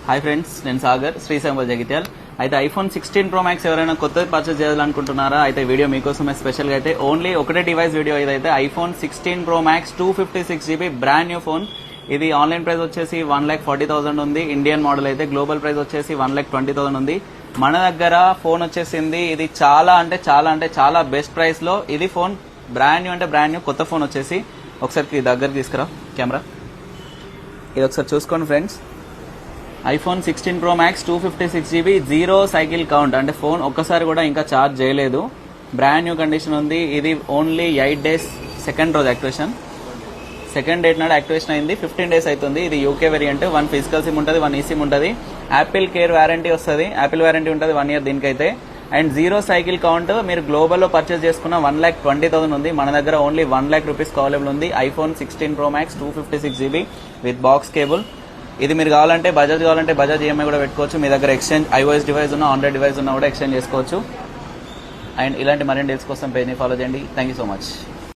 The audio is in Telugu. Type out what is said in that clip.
హాయ్ ఫ్రెండ్స్, నేను సాగర్ శ్రీశంబల్ జగిత్యాల్. అయితే ఐఫోన్ 16 Pro Max ఎవరైనా కొత్తది పర్చేస్ చేయాలనుకుంటున్నారా? అయితే వీడియో మీకోసమే స్పెషల్గా అయితే ఓన్లీ ఒకటే డివైస్ వీడియో ఇదైతే iPhone 16 Pro Max 256GB brand new phone. ఇది ఆన్లైన్ ప్రైస్ వచ్చేసి 1,40,000 ఉంది. ఇండియన్ మోడల్ అయితే గ్లోబల్ ప్రైస్ వచ్చేసి 1,20,000 ఉంది. మన దగ్గర ఫోన్ వచ్చేసింది. ఇది చాలా బెస్ట్ ప్రైస్ లో ఇది ఫోన్ బ్రాండ్ న్యూ అంటే బ్రాండ్ న్యూ కొత్త ఫోన్ వచ్చేసి. ఒకసారి దగ్గర తీసుకురా కెమెరా, ఇది ఒకసారి చూసుకోండి friends. IPhone 16 Pro Max 256GB, 0 cycle count, అంటే ఫోన్ ఒక్కసారి కూడా ఇంకా ఛార్జ్ చేయలేదు. బ్రాండ్ న్యూ కండిషన్ ఉంది. ఇది ఓన్లీ 8 days, సెకండ్ రోజు యాక్టివేషన్, సెకండ్ డేట్ నాడు యాక్టివేషన్ అయింది. 15 days అవుతుంది. ఇది యూకే వేరియంట్. 1 ఫిజికల్ సిమ్ ఉంటుంది, 1 ఈసిమ్ ఉంటుంది. యాపిల్ కేర్ వారంటీ వస్తుంది, యాపిల్ వారంటీ ఉంటుంది 1 year దీనికైతే. And 0 cycle count. మీరు గ్లోబల్ లో పర్చేస్ చేసుకున్న 1,20,000 ఉంది. మన దగ్గర ఓన్లీ 1 lakh rupees అవైలబుల్ ఉంది. IPhone 16 Pro Max 256GB with box cable. ఇది మీరు కావాలంటే బజాజ్ ఈఎంఐ కూడా పెట్టుకోవచ్చు. మీ దగ్గర ఎక్స్చేంజ్ iOS డివైస్ ఉన్నా, ఆండ్రాయిడ్ డివైస్ ఉన్నా కూడా ఎక్స్చేంజ్ చేసుకోవచ్చు. అండ్ ఇలాంటి మరిన్ని డీల్స్ కోసం పేజ్ని ఫాలో చేయండి. Thank you so much.